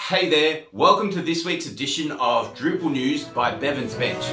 Hey there, welcome to this week's edition of Drupal News by BevansBench.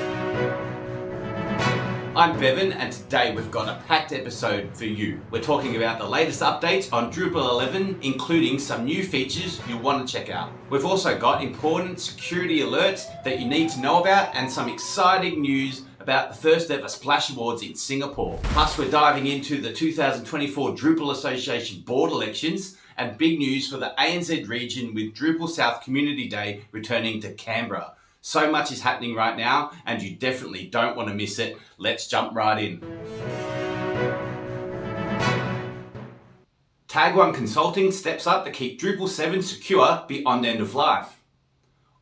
I'm Bevan and today we've got a packed episode for you. We're talking about the latest updates on Drupal 11, including some new features you'll want to check out. We've also got important security alerts that you need to know about and some exciting news about the first ever Splash Awards in Singapore. Plus we're diving into the 2024 Drupal Association Board Elections and big news for the ANZ region with DrupalSouth Community Day returning to Canberra. So much is happening right now and you definitely don't want to miss it. Let's jump right in. Tag 1 Consulting steps up to keep Drupal 7 secure beyond end of life.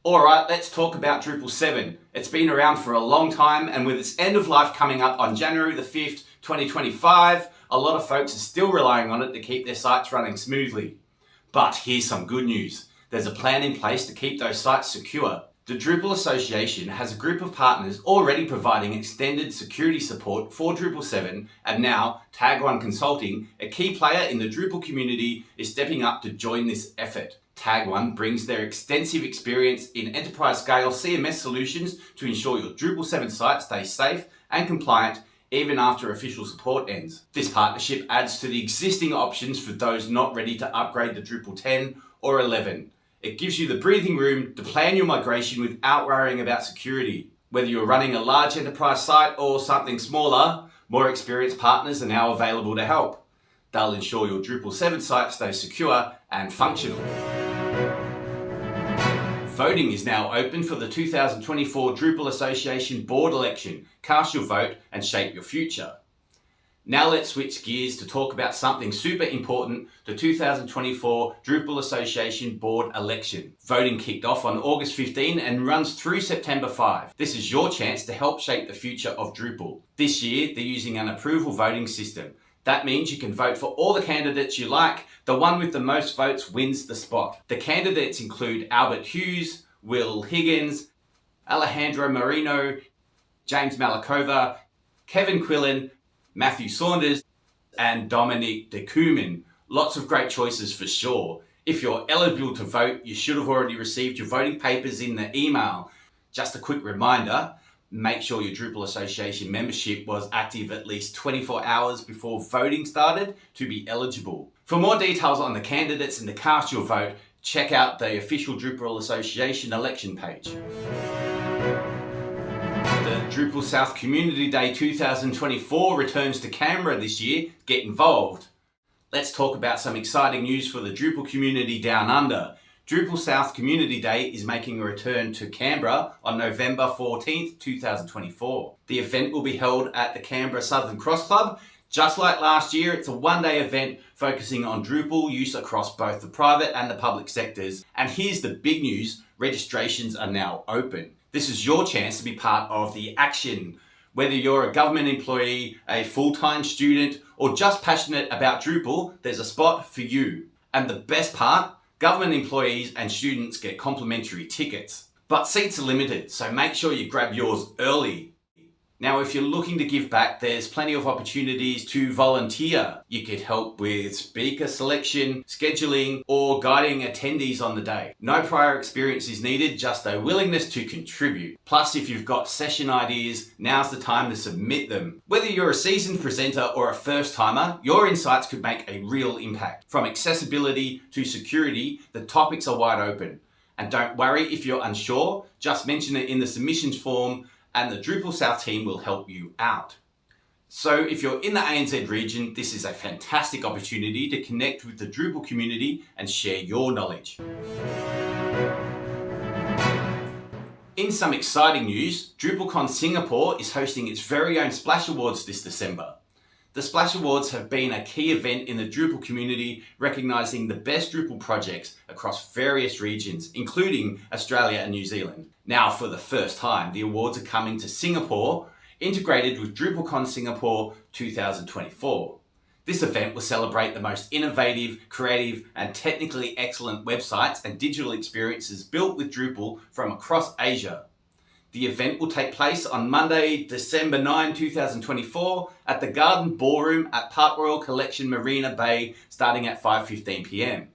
Alright, let's talk about Drupal 7. It's been around for a long time and with its end of life coming up on January the 5th, 2025, a lot of folks are still relying on it to keep their sites running smoothly. But here's some good news. There's a plan in place to keep those sites secure. The Drupal Association has a group of partners already providing extended security support for Drupal 7, and now Tag 1 Consulting, a key player in the Drupal community, is stepping up to join this effort. Tag 1 brings their extensive experience in enterprise-scale CMS solutions to ensure your Drupal 7 site stays safe and compliant even after official support ends. This partnership adds to the existing options for those not ready to upgrade to Drupal 10 or 11. It gives you the breathing room to plan your migration without worrying about security. Whether you're running a large enterprise site or something smaller, more experienced partners are now available to help. They'll ensure your Drupal 7 site stays secure and functional. Voting is now open for the 2024 Drupal Association Board Election. Cast your vote and shape your future. Now let's switch gears to talk about something super important, the 2024 Drupal Association Board Election. Voting kicked off on August 15 and runs through September 5. This is your chance to help shape the future of Drupal. This year, they're using an approval voting system. That means you can vote for all the candidates you like. The one with the most votes wins the spot. The candidates include Albert Hughes, Will Higgins, Alejandro Marino, James Malakova, Kevin Quillen, Matthew Saunders, and Dominic de Koomen. Lots of great choices for sure. If you're eligible to vote, you should have already received your voting papers in the email. Just a quick reminder, make sure your Drupal Association membership was active at least 24 hours before voting started to be eligible. For more details on the candidates and to cast your vote, check out the official Drupal Association election page. The DrupalSouth Community Day 2024 returns to Canberra this year. Get involved. Let's talk about some exciting news for the Drupal community down under. DrupalSouth Community Day is making a return to Canberra on November 14th, 2024. The event will be held at the Canberra Southern Cross Club. Just like last year, it's a one-day event focusing on Drupal use across both the private and the public sectors. And here's the big news, registrations are now open. This is your chance to be part of the action. Whether you're a government employee, a full-time student, or just passionate about Drupal, there's a spot for you. And the best part, government employees and students get complimentary tickets. But seats are limited, so make sure you grab yours early. Now, if you're looking to give back, there's plenty of opportunities to volunteer. You could help with speaker selection, scheduling, or guiding attendees on the day. No prior experience is needed, just a willingness to contribute. Plus, if you've got session ideas, now's the time to submit them. Whether you're a seasoned presenter or a first-timer, your insights could make a real impact. From accessibility to security, the topics are wide open. And don't worry if you're unsure, just mention it in the submissions form and the DrupalSouth team will help you out. So if you're in the ANZ region, this is a fantastic opportunity to connect with the Drupal community and share your knowledge. In some exciting news, DrupalCon Singapore is hosting its very own Splash Awards this December. The Splash Awards have been a key event in the Drupal community, recognising the best Drupal projects across various regions, including Australia and New Zealand. Now, for the first time, the awards are coming to Singapore, integrated with DrupalCon Singapore 2024. This event will celebrate the most innovative, creative, and technically excellent websites and digital experiences built with Drupal from across Asia. The event will take place on Monday, December 9, 2024 at the Garden Ballroom at Park Royal Collection Marina Bay starting at 5:15 p.m.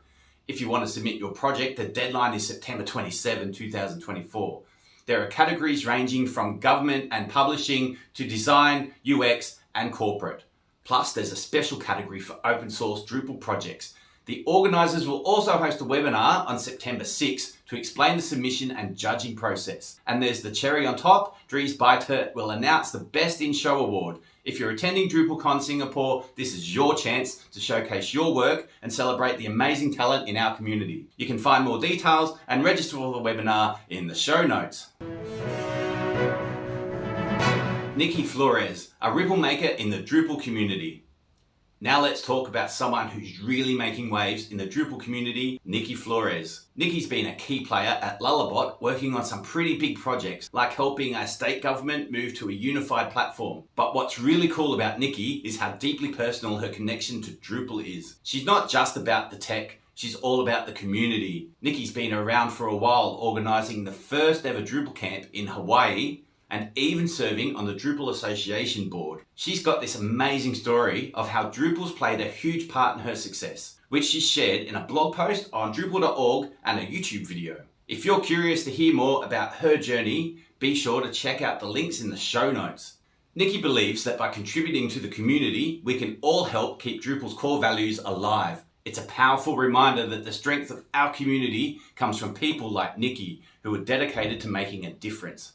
If you want to submit your project, the deadline is September 27, 2024. There are categories ranging from government and publishing to design, UX and corporate. Plus, there's a special category for open source Drupal projects. The organisers will also host a webinar on September 6 to explain the submission and judging process. And there's the cherry on top, Dries Buitert will announce the Best in Show award. If you're attending DrupalCon Singapore, this is your chance to showcase your work and celebrate the amazing talent in our community. You can find more details and register for the webinar in the show notes. Nikki Flores, a Ripplemaker in the Drupal community. Now let's talk about someone who's really making waves in the Drupal community, Nikki Flores. Nikki's been a key player at Lullabot, working on some pretty big projects, like helping a state government move to a unified platform. But what's really cool about Nikki is how deeply personal her connection to Drupal is. She's not just about the tech, she's all about the community. Nikki's been around for a while, organising the first ever Drupal camp in Hawaii, and even serving on the Drupal Association Board. She's got this amazing story of how Drupal's played a huge part in her success, which she shared in a blog post on Drupal.org and a YouTube video. If you're curious to hear more about her journey, be sure to check out the links in the show notes. Nikki believes that by contributing to the community, we can all help keep Drupal's core values alive. It's a powerful reminder that the strength of our community comes from people like Nikki, who are dedicated to making a difference.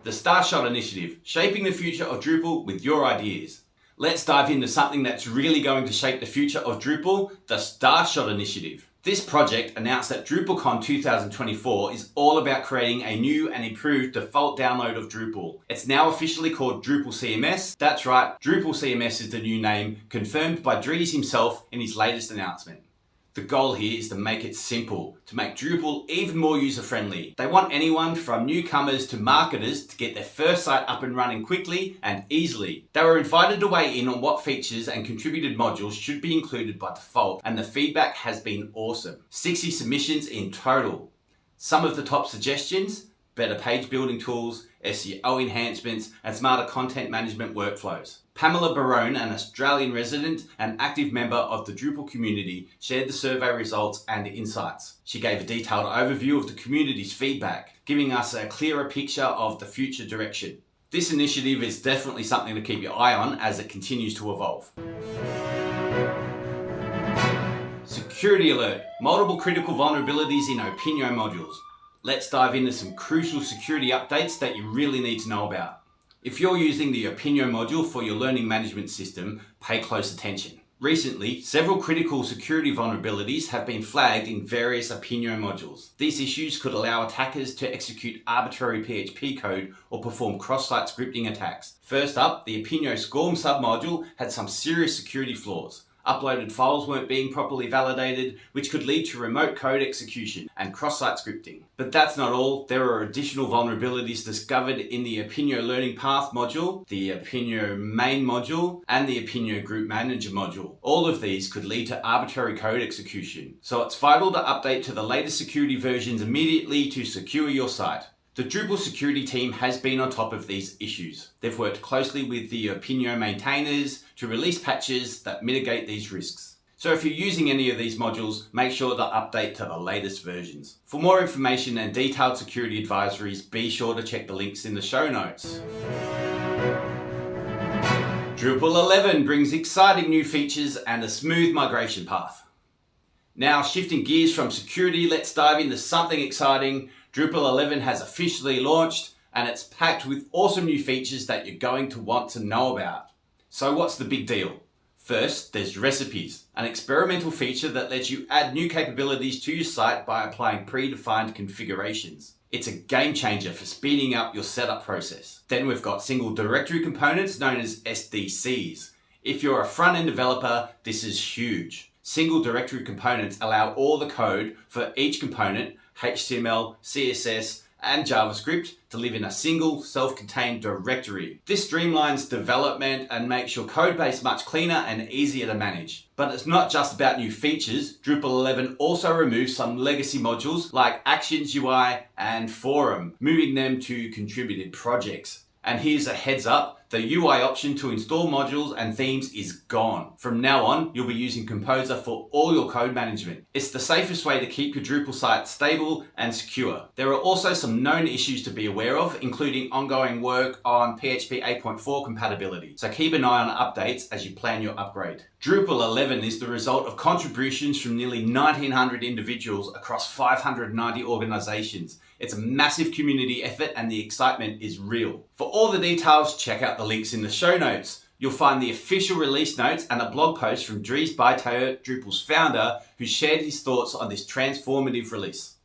The Starshot initiative, shaping the future of Drupal with your ideas. Let's dive into something that's really going to shape the future of Drupal, the Starshot initiative. This project announced that DrupalCon 2024 is all about creating a new and improved default download of Drupal. It's now officially called Drupal CMS. That's right, Drupal CMS is the new name, confirmed by Dries himself in his latest announcement. The goal here is to make it simple, to make Drupal even more user-friendly. They want anyone from newcomers to marketers to get their first site up and running quickly and easily. They were invited to weigh in on what features and contributed modules should be included by default, and the feedback has been awesome. 60 submissions in total. Some of the top suggestions: better page building tools, SEO enhancements, and smarter content management workflows. Pamela Barone, an Australian resident and active member of the Drupal community, shared the survey results and insights. She gave a detailed overview of the community's feedback, giving us a clearer picture of the future direction. This initiative is definitely something to keep your eye on as it continues to evolve. Security alert: multiple critical vulnerabilities in Opigno modules. Let's dive into some crucial security updates that you really need to know about. If you're using the Opigno module for your learning management system, pay close attention. Recently, several critical security vulnerabilities have been flagged in various Opigno modules. These issues could allow attackers to execute arbitrary PHP code or perform cross-site scripting attacks. First up, the Opigno SCORM submodule had some serious security flaws. Uploaded files weren't being properly validated, which could lead to remote code execution and cross-site scripting. But that's not all. There are additional vulnerabilities discovered in the Opigno Learning Path module, the Opigno Main module, and the Opigno Group Manager module. All of these could lead to arbitrary code execution. So it's vital to update to the latest security versions immediately to secure your site. The Drupal security team has been on top of these issues. They've worked closely with the Opigno maintainers to release patches that mitigate these risks. So if you're using any of these modules, make sure to update to the latest versions. For more information and detailed security advisories, be sure to check the links in the show notes. Drupal 11 brings exciting new features and a smooth migration path. Now, shifting gears from security, let's dive into something exciting. Drupal 11 has officially launched, and it's packed with awesome new features that you're going to want to know about. So what's the big deal? First, there's recipes, an experimental feature that lets you add new capabilities to your site by applying predefined configurations. It's a game changer for speeding up your setup process. Then we've got single directory components known as SDCs. If you're a front-end developer, this is huge. Single directory components allow all the code for each component, HTML, CSS, and JavaScript, to live in a single self-contained directory. This streamlines development and makes your code base much cleaner and easier to manage. But it's not just about new features. Drupal 11 also removes some legacy modules like Actions UI and Forum, moving them to contributed projects. And here's a heads up, the UI option to install modules and themes is gone. From now on, you'll be using Composer for all your code management. It's the safest way to keep your Drupal site stable and secure. There are also some known issues to be aware of, including ongoing work on PHP 8.4 compatibility. So keep an eye on updates as you plan your upgrade. Drupal 11 is the result of contributions from nearly 1,900 individuals across 590 organizations. It's a massive community effort and the excitement is real. For all the details, check out the links in the show notes. You'll find the official release notes and a blog post from Dries Buytaert, Drupal's founder, who shared his thoughts on this transformative release.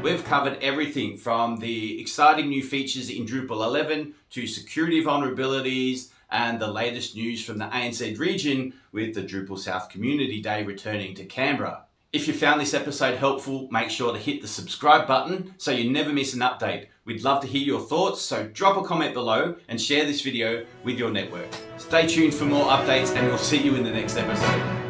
We've covered everything from the exciting new features in Drupal 11 to security vulnerabilities and the latest news from the ANZ region with the DrupalSouth Community Day returning to Canberra. If you found this episode helpful, make sure to hit the subscribe button so you never miss an update. We'd love to hear your thoughts, so drop a comment below and share this video with your network. Stay tuned for more updates and we'll see you in the next episode.